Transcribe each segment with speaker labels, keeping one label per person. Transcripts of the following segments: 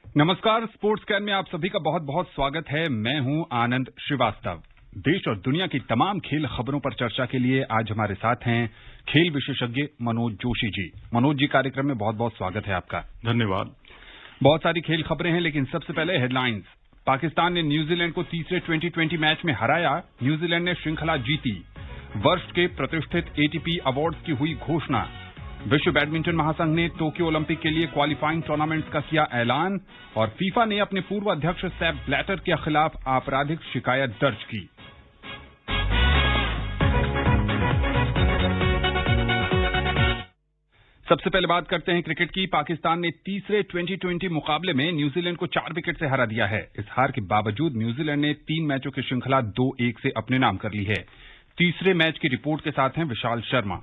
Speaker 1: नमस्कार, sports can में आप सभी का बहुत बहुत स्वागत है। मैं हूं आनंद श्रीवास्तव। देश और दुनिया की तमाम खेल खबरों पर चर्चा के लिए आज हमारे साथ हैं खेल विशेषज्ञ मनोज जोशी जी। मनोज जी, कार्यक्रम में बहुत बहुत स्वागत है आपका।
Speaker 2: धन्यवाद।
Speaker 1: बहुत सारी खेल खबरें हैं, लेकिन सबसे पहले हेडलाइंस। पाकिस्तान ने न्यूजीलैंड को तीसरे T20 मैच में हराया। न्यूजीलैंड ने श्रृंखला जीती। वर्ष के प्रतिष्ठित ATP अवार्ड्स की हुई घोषणा। विश्व बैडमिंटन महासंघ ने टोक्यो ओलंपिक के लिए क्वालिफाइंग टूर्नामेंट्स का किया ऐलान। और फीफा ने अपने पूर्व अध्यक्ष सेप ब्लैटर के खिलाफ आपराधिक शिकायत दर्ज की। सबसे पहले बात करते हैं क्रिकेट की। पाकिस्तान ने तीसरे T20 मुकाबले में न्यूजीलैंड को 4 विकेट से हरा दिया है। इस हार के बावजूद न्यूजीलैंड ने 3 मैचों की श्रृंखला 2-1 से अपने नाम कर ली है। तीसरे मैच की रिपोर्ट के साथ हैं विशाल शर्मा।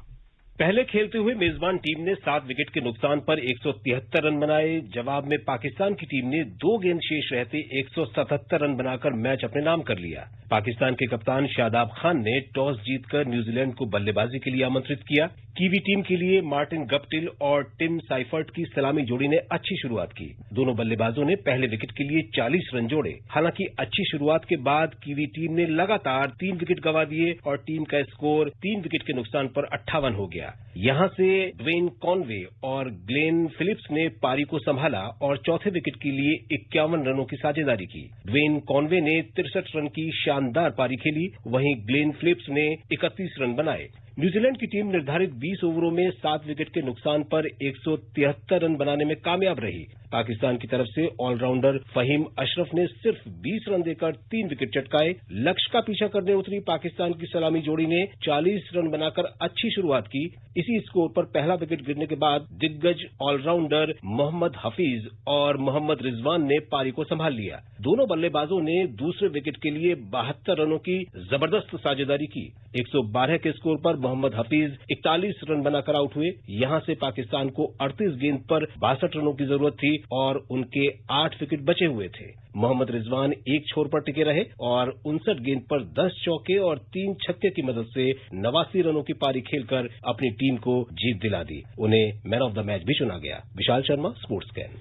Speaker 3: पहले खेलते हुए मेजबान टीम ने 7 विकेट के नुकसान पर 173 रन बनाए। जवाब में पाकिस्तान की टीम ने 2 गेंद शेष रहते 177 रन बनाकर मैच अपने नाम कर लिया। पाकिस्तान के कप्तान शादाब खान ने टॉस जीतकर न्यूजीलैंड को बल्लेबाजी के लिए आमंत्रित किया। कीवी टीम के लिए मार्टिन गप्टिल और टिम साइफर्ट की सलामी जोड़ी ने अच्छी शुरुआत की। दोनों बल्लेबाजों ने पहले विकेट के लिए 40 रन जोड़े। हालांकि अच्छी शुरुआत के बाद कीवी टीम ने लगातार 3 विकेट गंवा दिए और टीम का स्कोर 3 विकेट के नुकसान पर 58 हो गया। यहां से ड्वेन कॉनवे और ग्लेन फिलिप्स ने पारी को संभाला और चौथे विकेट के लिए 51 रनों की साझेदारी की। ड्वेन कॉनवे ने 63 रन की शानदार पारी खेली, वहीं ग्लेन फिलिप्स ने 31 रन बनाए। न्यूजीलैंड की टीम निर्धारित 20 ओवरों में 7 विकेट के नुकसान पर 173 रन बनाने में कामयाब रही। पाकिस्तान की तरफ से ऑलराउंडर फहीम अशरफ ने सिर्फ 20 रन देकर 3 विकेट चटकाए। लक्ष्य का पीछा करने उतरी पाकिस्तान की सलामी जोड़ी ने 40 रन बनाकर अच्छी शुरुआत की। इसी स्कोर पर पहला विकेट गिरने के बाद दिग्गज ऑलराउंडर मोहम्मद हफीज और मोहम्मद रिजवान ने पारी को संभाल लिया। दोनों बल्लेबाजों ने दूसरे विकेट के लिए 72 रनों की जबरदस्त साझेदारी की। 112 के स्कोर पर मोहम्मद हफीज 41 रन बनाकर आउट हुए। यहां से पाकिस्तान को 38 गेंद पर 62 रनों की जरूरत थी और उनके 8 विकेट बचे हुए थे। मोहम्मद रिजवान एक छोर पर टिके रहे और 59 गेंद पर 10 चौके और 3 छक्के की मदद से 89 रनों की पारी खेलकर अपनी टीम को जीत दिला दी। उन्हें मैन ऑफ द मैच भी चुना गया। Vishal Sharma, sports can.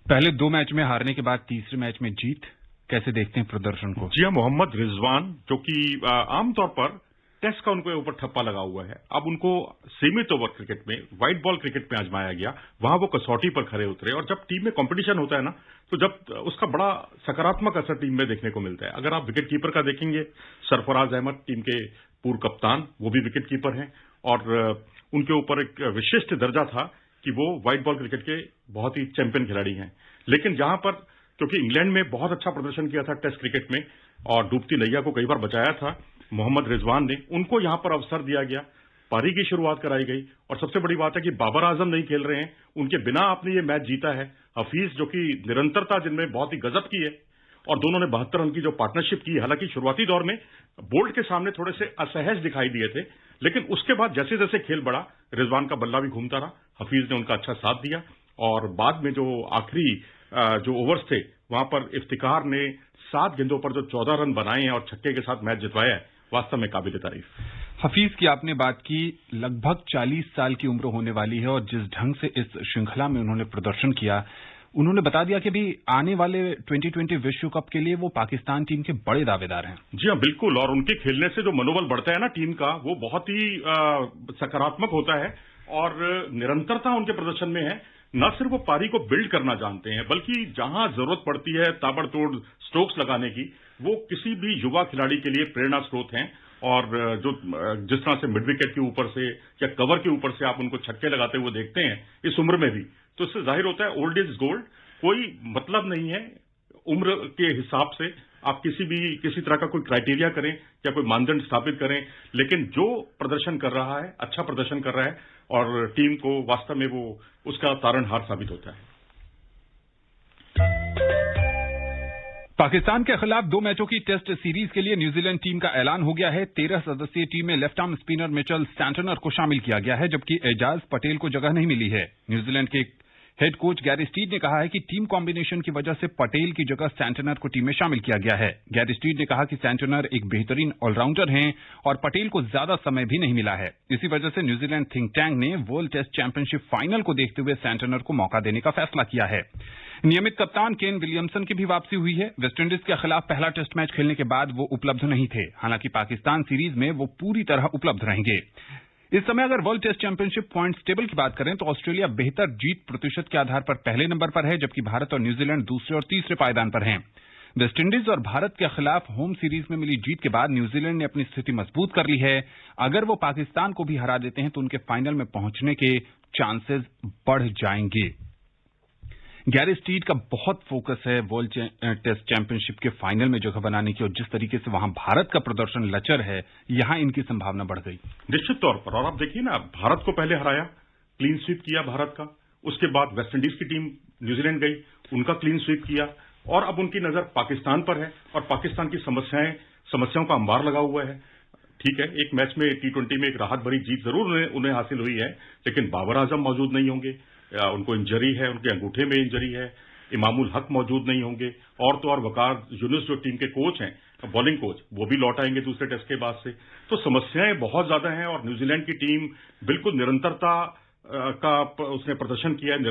Speaker 1: पहले 2 मैच में हारने के बाद तीसरे मैच में जीत, कैसे देखते हैं प्रदर्शन को?
Speaker 2: जी हां, मोहम्मद रिजवान जो कि आमतौर पर टेस्ट का उनके ऊपर ठप्पा लगा हुआ है, अब उनको सीमित ओवर क्रिकेट में, व्हाइट बॉल क्रिकेट में आजमाया गया। वहां वो कसौटी पर खड़े उतरे और जब टीम में कंपटीशन होता है ना, तो जब उसका बड़ा सकारात्मक असर टीम में देखने को मिलता है। अगर आप विकेट कीपर का देखेंगे, सरफराज अहमद टीम के पूर्व कप्तान, वो भी विकेट कीपर हैं और उनके ऊपर एक विशिष्ट दर्जा था कि वो व्हाइट बॉल क्रिकेट के बहुत ही चैंपियन खिलाड़ी हैं। लेकिन जहां पर, क्योंकि इंग्लैंड में बहुत अच्छा प्रदर्शन किया था टेस्ट क्रिकेट में और डूबती नैया को कई बार बचाया था मोहम्मद रिजवान ने, उनको यहां पर अवसर दिया गया, पारी की शुरुआत कराई गई और सबसे बड़ी बात है कि बाबर आजम नहीं खेल रहे हैं, उनके बिना आपने ये मैच जीता है। हफीज जो कि निरंतरता जिनमें बहुत ही गजब की है और दोनों ने 72 रन की जो पार्टनरशिप की। हालांकि शुरुआती दौर में बोल्ट के सामने थोड़े से असहज दिखाई दिए थे, लेकिन उसके बाद जैसे जैसे खेल बढ़ा, रिजवान का बल्ला भी घूमता रहा, हफीज ने उनका अच्छा साथ दिया और बाद में जो आखिरी जो ओवर्स थे, वहां पर इफ्तिकार ने 7 गेंदों पर जो 14 रन बनाए हैं और छक्के के साथ मैच जितवाया है, वास्तव में काबिल तारीफ।
Speaker 1: हफीज की आपने बात की, लगभग 40 साल की उम्र होने वाली है और जिस ढंग से इस श्रृंखला में उन्होंने प्रदर्शन किया, उन्होंने बता दिया कि भी आने वाले T20 विश्व कप के लिए वो पाकिस्तान टीम के बड़े दावेदार हैं।
Speaker 2: जी हां, बिल्कुल। और उनके खेलने से जो मनोबल बढ़ता है ना टीम का, वो बहुत ही सकारात्मक होता है और निरंतरता उनके प्रदर्शन में है। न सिर्फ वो पारी को बिल्ड करना जानते हैं, बल्कि जहां जरूरत पड़ती है ताबड़तोड़ स्ट्रोक्स लगाने की, वो किसी भी युवा खिलाड़ी के लिए प्रेरणा स्रोत हैं। और जो जिस तरह से मिड विकेट के ऊपर से या कवर के ऊपर से आप उनको छक्के लगाते हुए देखते हैं इस उम्र में भी, तो इससे जाहिर होता है ओल्ड इज गोल्ड। कोई मतलब नहीं है उम्र के हिसाब से आप किसी तरह का कोई क्राइटेरिया करें या कोई मानदंड स्थापित करें, लेकिन जो प्रदर्शन कर रहा है, अच्छा प्रदर्शन कर रहा है और टीम को वास्तव में वो उसका तारणहार साबित होता है।
Speaker 1: पाकिस्तान के खिलाफ 2 मैचों की टेस्ट सीरीज के लिए न्यूजीलैंड टीम का ऐलान हो गया है। 13 सदस्यीय टीम में left arm spinner Mitchell Santner को शामिल किया गया है, जबकि एजाज पटेल को जगह नहीं मिली है। न्यूजीलैंड के हेड कोच गैरी स्टीड ने कहा है कि टीम कॉम्बिनेशन की वजह से पटेल की जगह सैंटनर को टीम में शामिल किया गया है। गैरी स्टीड ने कहा कि सैंटनर एक बेहतरीन ऑलराउंडर हैं और पटेल को ज्यादा समय भी नहीं मिला है। इसी वजह से न्यूजीलैंड थिंक टैंक ने वर्ल्ड टेस्ट चैंपियनशिप फाइनल को देखते हुए सैंटनर को मौका देने का फैसला किया है। नियमित कप्तान केन विलियमसन की भी वापसी हुई है। वेस्टइंडीज के खिलाफ पहला टेस्ट मैच खेलने के बाद वो उपलब्ध नहीं थे। हालांकि पाकिस्तान सीरीज में वो पूरी तरह उपलब्ध रहेंगे। इस समय अगर world test championship points table की बात करें तो ऑस्ट्रेलिया बेहतर जीत प्रतिशत के आधार पर पहले नंबर पर है, जबकि भारत और न्यूजीलैंड दूसरे और तीसरे पायदान पर हैं। वेस्टइंडीज और भारत के खिलाफ होम सीरीज में मिली जीत के बाद न्यूजीलैंड ने अपनी स्थिति मजबूत कर ली है। अगर वो पाकिस्तान को भी हरा देते हैं तो उनके फाइनल में पहुंचने के चांसेस बढ़ जाएंगे। गैरी स्टीड का बहुत फोकस है वर्ल्ड टेस्ट चैंपियनशिप के फाइनल में जगह बनाने की, और जिस तरीके से वहां भारत का प्रदर्शन लचर है, यहां इनकी संभावना बढ़ गई
Speaker 2: निश्चित तौर पर। और आप देखिए ना, भारत को पहले हराया, क्लीन स्वीप किया भारत का, उसके बाद वेस्टइंडीज की टीम न्यूजीलैंड गई, उनका क्लीन स्वीप किया, और अब उनकी नजर पाकिस्तान पर है और पाकिस्तान की समस्याओं का अंबार लगा हुआ है। ठीक है, एक मैच में T20 में एक राहत भरी जीत जरूर उन्हें हासिल हुई है, लेकिन बाबर आजम मौजूद नहीं होंगे, उनको इंजरी है, उनके अंगूठे में इंजरी है, इमामुल हक मौजूद नहीं होंगे, और तो और वकार यूनुस जो टीम के कोच हैं, बॉलिंग कोच, वो भी लौट आएंगे दूसरे टेस्ट के बाद से। तो समस्याएं बहुत ज्यादा हैं और न्यूजीलैंड की टीम बिल्कुल निरंतरता का उसने प्रदर्शन किया है,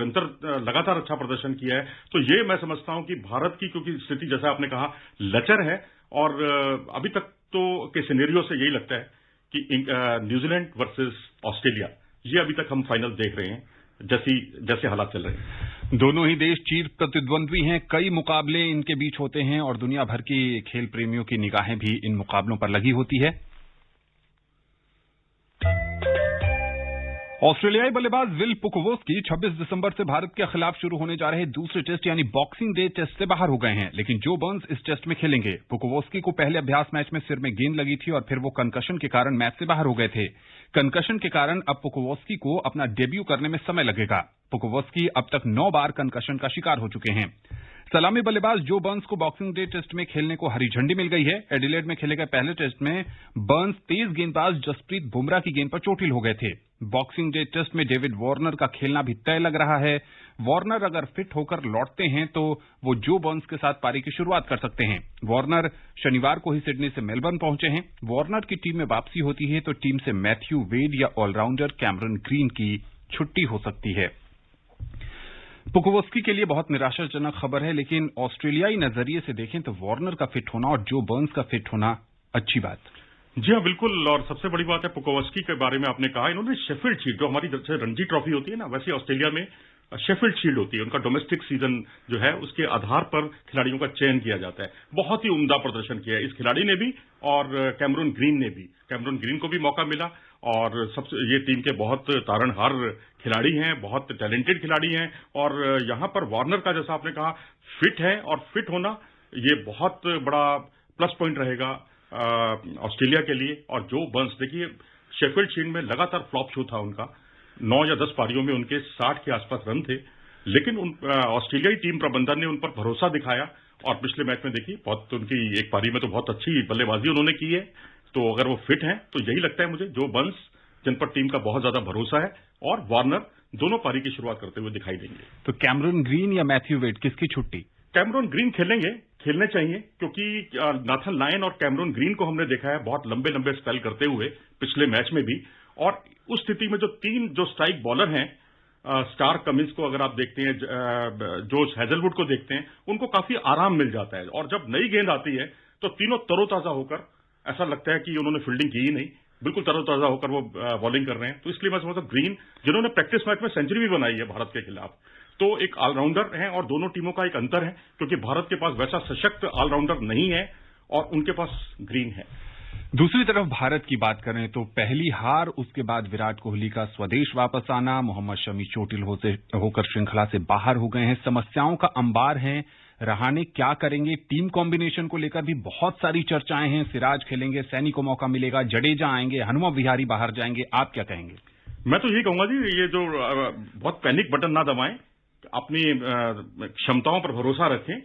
Speaker 2: लगातार अच्छा प्रदर्शन किया है। तो ये मैं समझता हूं कि भारत की, क्योंकि स्थिति जैसा आपने कहा लचर है, और अभी तक तो के सिनेरियो से यही लगता है कि न्यूजीलैंड वर्सेस ऑस्ट्रेलिया, ये अभी तक हम फाइनल देख रहे हैं जैसे हालात चल रहे हैं।
Speaker 1: दोनों ही देश चीर प्रतिद्वंद्वी हैं, कई मुकाबले इनके बीच होते हैं और दुनिया भर की खेल प्रेमियों की निगाहें भी इन मुकाबलों पर लगी होती है। ऑस्ट्रेलियाई बल्लेबाज विल पुकोवस्की 26 दिसंबर से भारत के खिलाफ शुरू होने जा रहे दूसरे टेस्ट यानी बॉक्सिंग डे टेस्ट से बाहर हो गए हैं, लेकिन जो बर्न्स इस टेस्ट में खेलेंगे। पुकोवस्की को पहले अभ्यास मैच में सिर में गेंद लगी थी और फिर वो कंकशन के कारण मैच से बाहर हो गए थे। कंकशन के कारण अब पुकोवस्की को अपना डेब्यू करने में समय लगेगा। पुकोवस्की अब तक 9 बार कंकशन का शिकार हो चुके हैं। सलामी बल्लेबाज जो बर्न्स को बॉक्सिंग डे टेस्ट में खेलने को हरी झंडी मिल गई है। एडिलेड में खेले गए पहले टेस्ट में बर्न्स तेज गेंदबाज जसप्रीत बुमराह की गेंद पर चोटिल हो गए थे। बॉक्सिंग डे टेस्ट में डेविड वार्नर का खेलना भी तय लग रहा है। वार्नर अगर फिट होकर लौटते हैं तो वो जो बर्न्स के साथ पारी की शुरुआत कर सकते हैं। वार्नर शनिवार को ही सिडनी से मेलबर्न पहुंचे हैं। वार्नर की टीम में वापसी होती है तो टीम से मैथ्यू वेड या ऑलराउंडर कैमरन ग्रीन की छुट्टी हो सकती है। पुकोवस्की के लिए बहुत निराशाजनक खबर है, लेकिन ऑस्ट्रेलियाई नजरिए से देखें तो वार्नर का फिट होना और जो बर्न्स का फिट होना अच्छी बात।
Speaker 2: जी हाँ, बिल्कुल। और सबसे बड़ी बात है, पुकोवस्की के बारे में आपने कहा, इन्होंने शेफील्ड शील्ड, जो हमारी जैसे रणजी ट्रॉफी होती है ना, वैसे ऑस्ट्रेलिया में शेफील्ड शील्ड होती है। उनका डोमेस्टिक सीजन जो है उसके आधार पर खिलाड़ियों का चयन किया जाता है। बहुत ही उम्दा प्रदर्शन किया है इस खिलाड़ी ने भी और कैमरून ग्रीन ने भी। कैमरून ग्रीन को भी मौका मिला और सबसे ये टीम के बहुत तारणहार खिलाड़ी हैं, बहुत टैलेंटेड खिलाड़ी हैं। और यहां पर वार्नर का, जैसा आपने कहा, फिट है और फिट होना ये बहुत बड़ा प्लस पॉइंट रहेगा ऑस्ट्रेलिया के लिए। और जो बर्न्स, देखिए शेफील्ड शील्ड में लगातार फ्लॉप शो था उनका, 9 या 10 पारियों में उनके 60 के आसपास रन थे, लेकिन ऑस्ट्रेलियाई टीम प्रबंधन ने उन पर भरोसा दिखाया और पिछले मैच में देखिए बहुत उनकी एक पारी में तो बहुत अच्छी बल्लेबाजी उन्होंने की है। तो अगर वो फिट हैं तो यही लगता है मुझे, जो बर्न्स जिन पर टीम का बहुत ज्यादा भरोसा है और वार्नर दोनों पारी की शुरुआत करते हुए दिखाई देंगे।
Speaker 1: तो कैमरून ग्रीन या मैथ्यू वेड, किसकी छुट्टी?
Speaker 2: कैमरून ग्रीन खेलने चाहिए, क्योंकि नाथन लायन और कैमरून ग्रीन को हमने देखा है बहुत लंबे लंबे स्पेल करते हुए पिछले मैच में भी। और उस स्थिति में जो स्ट्राइक बॉलर हैं, स्टार कमिंस को अगर आप देखते हैं, जोश हेजलवुड को देखते हैं, उनको काफी आराम मिल जाता है। और जब नई गेंद आती है तो तीनों तरोताजा होकर, ऐसा लगता है कि उन्होंने फील्डिंग की ही नहीं, बिल्कुल तरोताजा होकर वो बॉलिंग कर रहे हैं। तो इसलिए मैं समझता हूं ग्रीन, जिन्होंने प्रैक्टिस मैच में सेंचुरी भी बनाई है भारत के खिलाफ, तो एक ऑलराउंडर है। और दोनों टीमों का एक अंतर है, क्योंकि भारत के पास वैसा सशक्त ऑलराउंडर नहीं है और उनके पास ग्रीन है।
Speaker 1: दूसरी तरफ भारत की बात करें तो पहली हार, उसके बाद विराट कोहली का स्वदेश वापस आना, मोहम्मद शमी चोटिल होकर श्रृंखला से बाहर हो गए हैं। समस्याओं का अंबार है। रहाणे क्या करेंगे? टीम कॉम्बिनेशन को लेकर भी बहुत सारी चर्चाएं हैं। सिराज खेलेंगे, सैनी को मौका मिलेगा, जडेजा आएंगे, हनुमा विहारी बाहर जाएंगे। आप क्या कहेंगे?
Speaker 2: मैं तो यही कहूंगा जी, ये जो बहुत पैनिक बटन ना दबाएं, अपनी क्षमताओं पर भरोसा रखें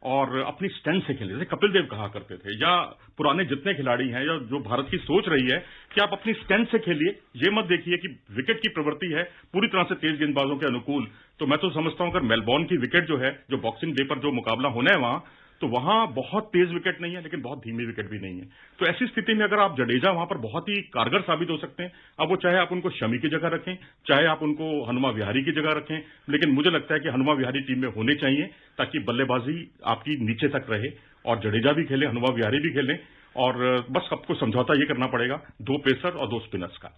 Speaker 2: और अपनी स्ट्रेंथ से खेलें, जैसे कपिल देव कहा करते थे, या पुराने जितने खिलाड़ी हैं, या जो भारत की सोच रही है कि आप अपनी स्ट्रेंथ से खेलिए, ये मत देखिए कि विकेट की प्रवृत्ति है पूरी तरह से तेज गेंदबाजों के अनुकूल। तो मैं तो समझता हूं अगर मेलबोर्न की विकेट जो है, जो बॉक्सिंग डे पर जो मुकाबला होना है वहां, तो वहां बहुत तेज विकेट नहीं है, लेकिन बहुत धीमी विकेट भी नहीं है। तो ऐसी स्थिति में अगर आप जडेजा वहां पर बहुत ही कारगर साबित हो सकते हैं। अब वो चाहे आप उनको शमी की जगह रखें, चाहे आप उनको हनुमा विहारी की जगह रखें, लेकिन मुझे लगता है कि हनुमा विहारी टीम में होने चाहिए ताकि बल्लेबाजी आपकी नीचे तक रहे और जडेजा भी खेले, हनुमा विहारी भी खेलें, और बस आपको समझौता ये करना पड़ेगा 2 पेसर और 2 स्पिनर्स का।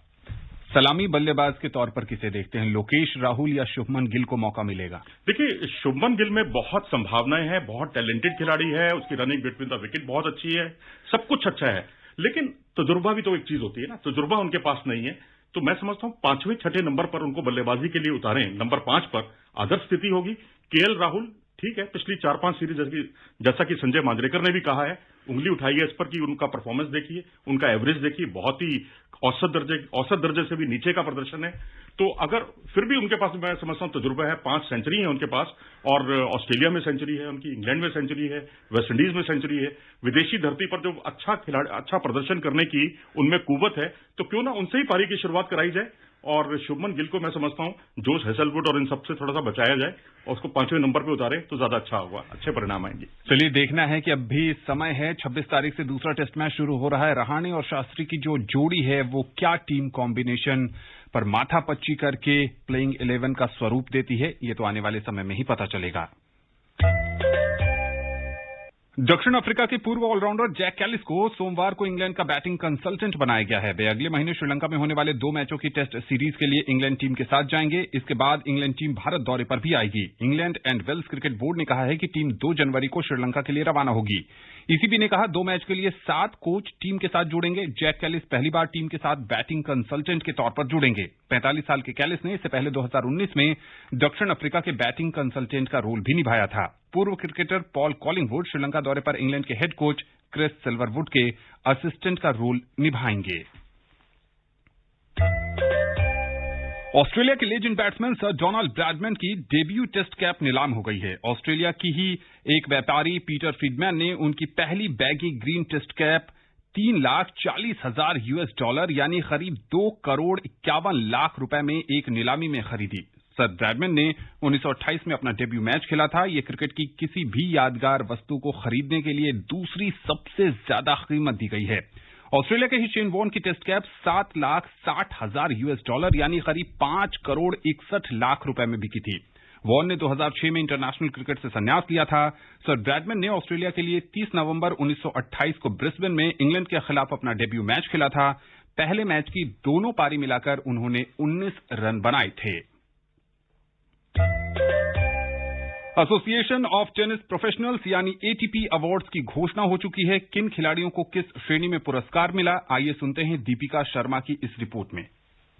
Speaker 1: सलामी बल्लेबाज के तौर पर किसे देखते हैं, लोकेश राहुल या शुभमन गिल को मौका मिलेगा?
Speaker 2: देखिए, शुभमन गिल में बहुत संभावनाएं हैं, बहुत टैलेंटेड खिलाड़ी है, उसकी रनिंग बिटवीन द विकेट बहुत अच्छी है, सब कुछ अच्छा है, लेकिन तजुर्बा भी तो एक चीज होती है ना, तजुर्बा उनके पास नहीं है। तो मैं समझता हूं 5वें 6ठे नंबर पर उनको बल्लेबाजी के लिए उतारें, नंबर 5 पर आदर्श स्थिति होगी। केएल राहुल ठीक है, पिछली 4-5 सीरीज जैसा कि संजय मांजरेकर ने भी कहा है, उंगली उठाई है इस पर कि उनका परफॉर्मेंस देखिए, उनका एवरेज देखिए, बहुत ही औसत दर्जे से भी नीचे का प्रदर्शन है। तो अगर फिर भी उनके पास मैं समझता हूं तजुर्बा है, 5 सेंचुरी है उनके पास, और ऑस्ट्रेलिया में सेंचुरी है उनकी, इंग्लैंड में सेंचुरी है, वेस्ट इंडीज में सेंचुरी है, विदेशी धरती पर जो अच्छा प्रदर्शन करने की उनमें कुव्वत है, तो क्यों ना उनसे ही पारी की शुरुआत कराई जाए। और शुभमन गिल को मैं समझता हूं जोश हेजलवुड और इन सबसे थोड़ा सा बचाया जाए और उसको 5वें नंबर पे उतारे तो ज्यादा अच्छा होगा, अच्छे परिणाम आएंगे।
Speaker 1: चलिए देखना है कि अब भी समय है, 26 तारीख से दूसरा टेस्ट मैच शुरू हो रहा है। रहाणे और शास्त्री की जो जोड़ी है वो क्या टीम कॉम्बिनेशन पर माथापच्ची करके प्लेइंग 11 का स्वरूप देती है, ये तो आने वाले समय में ही पता चलेगा। दक्षिण अफ्रीका के पूर्व ऑलराउंडर जैक कैलिस को सोमवार को इंग्लैंड का बैटिंग कंसल्टेंट बनाया गया है। वे अगले महीने श्रीलंका में होने वाले 2 मैचों की टेस्ट सीरीज के लिए इंग्लैंड टीम के साथ जाएंगे। इसके बाद इंग्लैंड टीम भारत दौरे पर भी आएगी। England and Wales cricket board ने कहा है कि टीम 2 जनवरी को श्रीलंका के लिए रवाना होगी। ईसीबी ने कहा 2 मैच के लिए 7 कोच टीम के साथ जुड़ेंगे। जैक कैलिस पहली बार टीम के साथ बैटिंग कंसल्टेंट के तौर पर जुड़ेंगे। 45 साल के कैलिस ने इससे पहले 2019 में दक्षिण अफ्रीका के बैटिंग कंसल्टेंट का रोल भी निभाया था। पूर्व क्रिकेटर पॉल कॉलिंगवुड श्रीलंका दौरे पर इंग्लैंड के हेड कोच क्रिस सिल्वरवुड के असिस्टेंट का रोल निभाएंगे। ऑस्ट्रेलिया के legend batsman sir Donald Bradman की डेब्यू टेस्ट कैप नीलाम हो गई है। ऑस्ट्रेलिया की ही एक व्यापारी पीटर फ्रीडमैन ने उनकी पहली बैगी ग्रीन टेस्ट कैप $3,40,000 यानी करीब 2 करोड़ 51 लाख रुपए में एक नीलामी में खरीदी। सर ब्रैडमैन ने 1928 में अपना डेब्यू मैच खेला था। यह क्रिकेट की किसी भी यादगार वस्तु को खरीदने के लिए दूसरी सबसे ज्यादा कीमत दी गई है। ऑस्ट्रेलिया के ही शेन वॉर्न की टेस्ट कैप $7,60,000 यानी करीब 5 करोड़ 61 लाख रुपए में बिकी थी। वॉर्न ने 2006 में इंटरनेशनल क्रिकेट से संन्यास लिया था। सर ब्रैडमैन ने ऑस्ट्रेलिया के लिए 30 नवंबर 1928 को ब्रिस्बेन में इंग्लैंड के खिलाफ अपना डेब्यू मैच खेला था। पहले मैच की दोनों पारी मिलाकर उन्होंने 19 रन बनाए थे। एसोसिएशन ऑफ टेनिस प्रोफेशनल्स यानी एटीपी अवार्ड्स की घोषणा हो चुकी है। किन खिलाड़ियों को किस श्रेणी में पुरस्कार मिला, आइए सुनते हैं दीपिका शर्मा की इस रिपोर्ट में।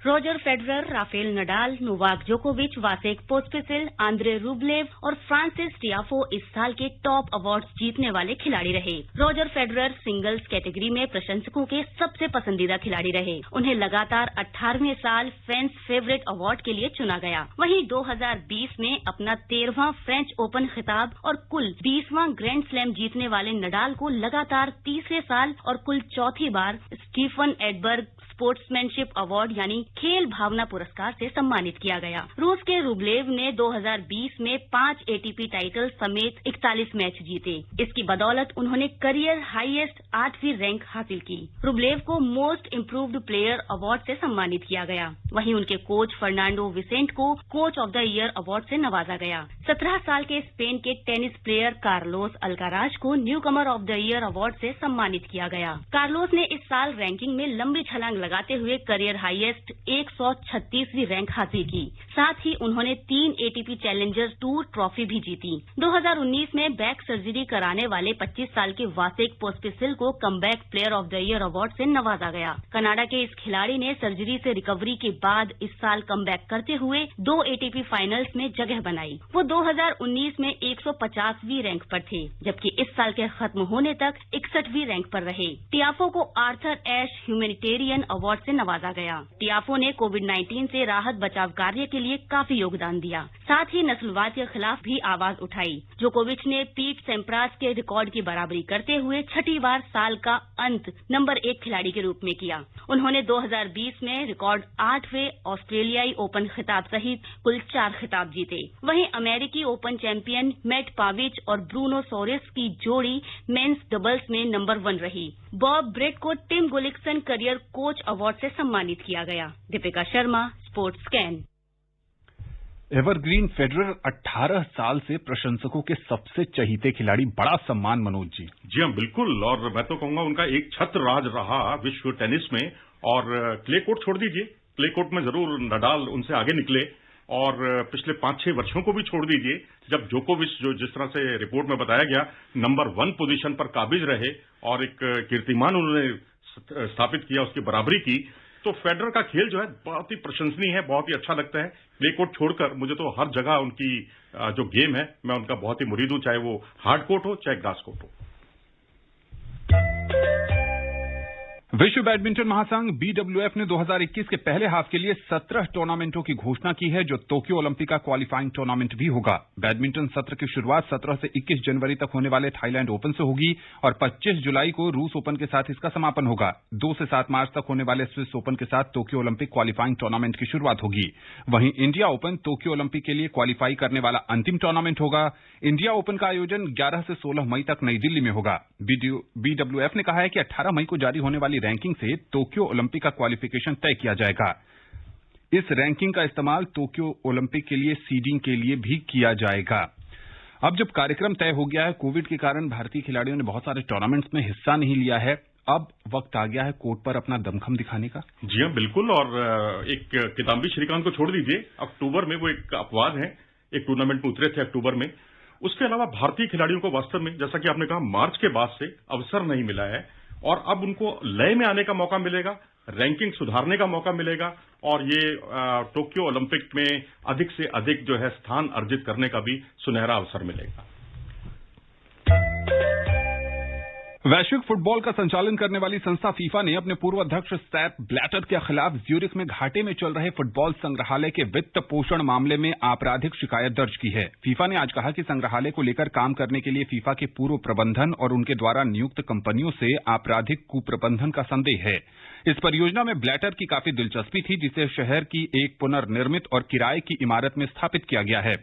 Speaker 4: Roger Federer, Rafael Nadal, Novak जोकोविच, वासेक पोस्पिसिल, आंद्रे रूबलेव और फ्रांसिस टियाफो इस साल के टॉप अवार्ड्स जीतने वाले खिलाड़ी रहे। रोजर फेडरर सिंगल्स कैटेगरी में प्रशंसकों के सबसे पसंदीदा खिलाड़ी रहे। उन्हें लगातार 18वें साल फैंस फेवरेट अवार्ड के लिए चुना गया। वहीं 2020 में अपना 13वां फ्रेंच ओपन खिताब और कुल 20वां ग्रैंड स्लैम जीतने वाले नडाल को लगातार तीसरे साल और कुल चौथी बार स्टीफन एडबर्ग स्पोर्ट्समैनशिप अवार्ड यानी खेल भावना पुरस्कार से सम्मानित किया गया। रूस के रूबलेव ने 2020 में 5 एटीपी टाइटल समेत 41 मैच जीते। इसकी बदौलत उन्होंने करियर हाईएस्ट 8वीं रैंक हासिल की। रूबलेव को मोस्ट इम्प्रूव्ड प्लेयर अवार्ड से सम्मानित किया गया। वहीं उनके कोच फर्नांडो विसेंट को coach of the year award से नवाजा गया। 17 साल के स्पेन के टेनिस प्लेयर कार्लोस अल्काराज को new Qamar of the year award से सम्मानित किया गया। कार्लोस ने इस साल रैंकिंग में लंबी छलांग लगाते हुए करियर हाईएस्ट 136वीं रैंक हासिल की। साथ ही उन्होंने 3 एटीपी चैलेंजर टूर ट्रॉफी भी जीती। 2019 में बैक सर्जरी कराने वाले 25 साल के वासेक पोस्पिसिल को comeback player of the year award से नवाजा गया। कनाडा के इस खिलाड़ी ने सर्जरी से रिकवरी के बाद इस साल कमबैक करते हुए 2 एटीपी फाइनल्स में जगह बनाई। वो 2019 में 150वीं रैंक पर थे, जबकि इस साल के खत्म होने तक 61वीं रैंक पर रहे। टियाफो को आर्थर एश ह्यूमैनिटेरियन अवार्ड से नवाजा गया। टियाफो ने कोविड-19 से राहत बचाव कार्य के लिए काफी योगदान दिया। साथ ही नस्लवाद के खिलाफ भी आवाज उठाई। जोकोविच ने पीट सैम्प्रास के रिकॉर्ड की बराबरी करते हुए छठी बार साल का अंत नंबर 1 खिलाड़ी के रूप में किया। उन्होंने 2020 में रिकॉर्ड 8वें ऑस्ट्रेलियाई ओपन खिताब सहित कुल 4 खिताब जीते। वहीं अमेरिकी ओपन चैंपियन मैट पाविच और ब्रूनो सोरेस की जोड़ी मेंस डबल्स में नंबर 1 रही। बॉब ब्रेट को टिम गुलिक्सन करियर कोच अवार्ड से सम्मानित किया गया। Deepika Sharma, sports scan.
Speaker 1: Evergreen Federer 18 साल से प्रशंसकों के सबसे चहीते खिलाड़ी, बड़ा सम्मान मनोज जी।
Speaker 2: जी हाँ, बिल्कुल। और मैं तो कहूंगा उनका एक छत्र राज रहा विश्व टेनिस में। और क्ले कोर्ट छोड़ दीजिए, क्ले कोर्ट में जरूर नडाल उनसे आगे निकले, और पिछले 5-6 वर्षों को भी छोड़ दीजिए, जब जोकोविच जो जिस तरह से रिपोर्ट में बताया गया नंबर 1 पोजीशन पर काबिज रहे और एक कीर्तिमान उन्होंने स्थापित किया, उसकी बराबरी की, तो फेडरर का खेल जो है बहुत ही प्रशंसनीय है, बहुत ही अच्छा लगता है। क्ले कोर्ट छोड़कर मुझे तो हर जगह उनकी जो गेम है, मैं उनका बहुत ही मुरीद हूं, चाहे वो हार्ड कोर्ट हो चाहे ग्रास कोर्ट हो।
Speaker 1: विश्व बैडमिंटन महासंघ BWF ने 2021 के पहले हाफ के लिए 17 टूर्नामेंटों की घोषणा की है, जो टोक्यो ओलंपिक का क्वालिफाइंग टूर्नामेंट भी होगा। बैडमिंटन सत्र की शुरुआत 17 से 21 जनवरी तक होने वाले थाईलैंड ओपन से होगी और 25 जुलाई को रूस ओपन के साथ इसका समापन होगा। 2 से 7 मार्च तक होने वाले स्विस ओपन के साथ टोक्यो ओलंपिक क्वालिफाइंग टूर्नामेंट की शुरुआत होगी। वहीं इंडिया ओपन टोक्यो ओलंपिक के लिए क्वालिफाई करने वाला अंतिम टूर्नामेंट होगा। इंडिया ओपन का आयोजन 11 से 16 मई तक नई दिल्ली में होगा। BWF ने कहा है कि 18 मई को जारी होने वाली रैंकिंग से टोक्यो ओलंपिक का क्वालिफिकेशन तय किया जाएगा। इस रैंकिंग का इस्तेमाल टोक्यो ओलंपिक के लिए सीडिंग के लिए भी किया जाएगा। अब जब कार्यक्रम तय हो गया है, कोविड के कारण भारतीय खिलाड़ियों ने बहुत सारे टूर्नामेंट्स में हिस्सा नहीं लिया है, अब वक्त आ गया है कोर्ट पर अपना दमखम दिखाने का।
Speaker 2: जी हाँ, बिल्कुल। और एक किदाम्बी श्रीकांत को छोड़ दीजिए, अक्टूबर में वो एक अपवाद है, एक टूर्नामेंट में उतरे थे अक्टूबर में। उसके अलावा भारतीय खिलाड़ियों को वास्तव में, जैसा कि आपने कहा, मार्च के बाद से अवसर नहीं मिला है, और अब उनको लय में आने का मौका मिलेगा, रैंकिंग सुधारने का मौका मिलेगा, और ये टोक्यो ओलंपिक में अधिक से अधिक जो है स्थान अर्जित करने का भी सुनहरा अवसर मिलेगा।
Speaker 1: वैश्विक फुटबॉल का संचालन करने वाली संस्था फीफा ने अपने पूर्व अध्यक्ष सेप ब्लैटर के खिलाफ ज्यूरिख में घाटे में चल रहे फुटबॉल संग्रहालय के वित्त पोषण मामले में आपराधिक शिकायत दर्ज की है। फीफा ने आज कहा कि संग्रहालय को लेकर काम करने के लिए फीफा के पूर्व प्रबंधन और उनके द्वारा नियुक्त कंपनियों से आपराधिक कुप्रबंधन का संदेह है। इस परियोजना में ब्लैटर की काफी दिलचस्पी थी, जिसे शहर की एक पुनर्निर्मित और किराए की इमारत में स्थापित किया गया है।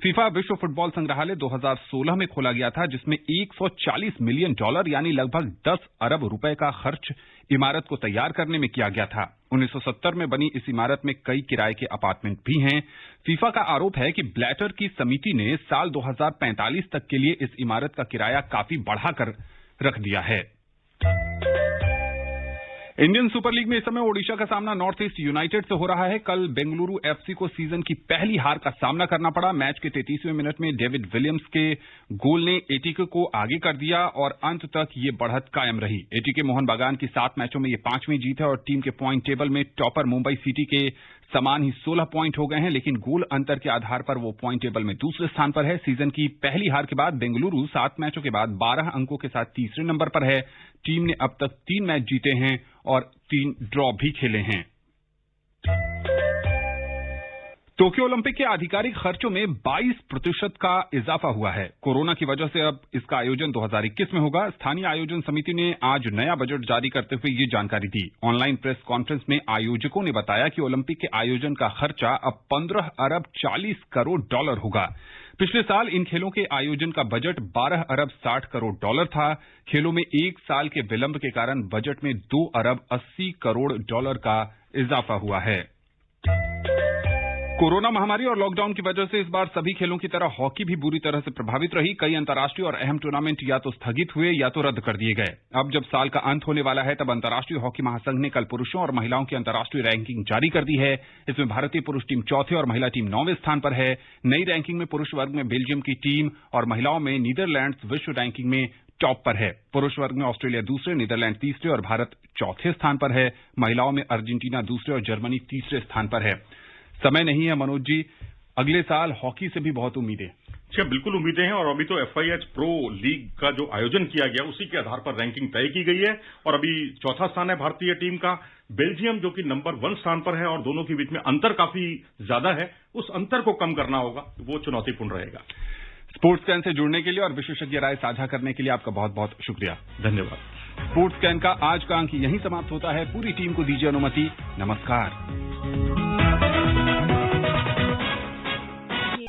Speaker 1: फीफा विश्व फुटबॉल संग्रहालय 2016 में खोला गया था, जिसमें $140 मिलियन यानी लगभग 10 अरब रुपए का खर्च इमारत को तैयार करने में किया गया था। 1970 में बनी इस इमारत में कई किराए के अपार्टमेंट भी हैं। फीफा का आरोप है कि ब्लैटर की समिति ने साल 2045 तक के लिए इस इमारत का किराया काफी बढ़ाकर रख दिया है। इंडियन सुपर लीग में इस समय ओडिशा का सामना नॉर्थ ईस्ट यूनाइटेड से हो रहा है। कल बेंगलुरु एफसी को सीजन की पहली हार का सामना करना पड़ा। मैच के 33वें मिनट में डेविड विलियम्स के गोल ने एटीके को आगे कर दिया और अंत तक ये बढ़त कायम रही। एटीके मोहन बागान की 7 मैचों में ये 5वीं जीत है और टीम के पॉइंट टेबल में टॉपर मुंबई सिटी के समान ही 16 पॉइंट हो गए हैं, लेकिन गोल अंतर के आधार पर वो पॉइंट टेबल में दूसरे स्थान पर है। सीजन की पहली हार के बाद बेंगलुरु 7 मैचों के बाद 12 अंकों के साथ तीसरे नंबर पर है। टीम ने अब तक 3 मैच जीते हैं और 3 ड्रॉ भी खेले हैं। टोक्यो ओलंपिक के आधिकारिक खर्चों में 22% का इजाफा हुआ है। कोरोना की वजह से अब इसका आयोजन 2021 में होगा। स्थानीय आयोजन समिति ने आज नया बजट जारी करते हुए ये जानकारी दी। ऑनलाइन प्रेस कॉन्फ्रेंस में आयोजकों ने बताया कि ओलंपिक के आयोजन का खर्चा अब 15 अरब 40 करोड़ डॉलर होगा। पिछले साल इन खेलों के आयोजन का बजट 12 अरब 60 करोड़ डॉलर था। खेलों में 1 साल के विलंब के कारण बजट में 2 अरब 80 करोड़ डॉलर का इजाफा हुआ है। कोरोना महामारी और लॉकडाउन की वजह से इस बार सभी खेलों की तरह हॉकी भी बुरी तरह से प्रभावित रही। कई अंतर्राष्ट्रीय और अहम टूर्नामेंट या तो स्थगित हुए या तो रद्द कर दिए गए। अब जब साल का अंत होने वाला है, तब अंतर्राष्ट्रीय हॉकी महासंघ ने कल पुरुषों और महिलाओं की अंतर्राष्ट्रीय रैंकिंग जारी कर दी है। इसमें भारतीय पुरुष टीम 4थे और महिला टीम 9वें स्थान पर है। नई रैंकिंग में पुरुष वर्ग में बेल्जियम की टीम और महिलाओं में नीदरलैंड्स विश्व रैंकिंग में टॉप पर है। पुरुष वर्ग में ऑस्ट्रेलिया दूसरे, नीदरलैंड तीसरे और भारत चौथे स्थान पर है। महिलाओं में अर्जेंटीना दूसरे और जर्मनी तीसरे स्थान पर है। समय नहीं है मनोज जी, अगले साल हॉकी से भी बहुत उम्मीदें।
Speaker 2: अच्छा, बिल्कुल उम्मीदें हैं। और अभी तो FIH प्रो लीग का जो आयोजन किया गया उसी के आधार पर रैंकिंग तय की गई है और अभी 4था स्थान है भारतीय टीम का। बेल्जियम जो कि नंबर 1 स्थान पर है और दोनों के बीच में अंतर काफी ज्यादा है, उस अंतर को कम करना होगा, वो चुनौतीपूर्ण रहेगा।
Speaker 1: स्पोर्ट्स कैन से जुड़ने के लिए और विशेषज्ञ राय साझा करने के लिए आपका बहुत बहुत शुक्रिया।
Speaker 2: धन्यवाद।
Speaker 1: स्पोर्ट्स कैन का आज का अंक यहीं समाप्त होता है। पूरी टीम को दीजिए अनुमति। नमस्कार।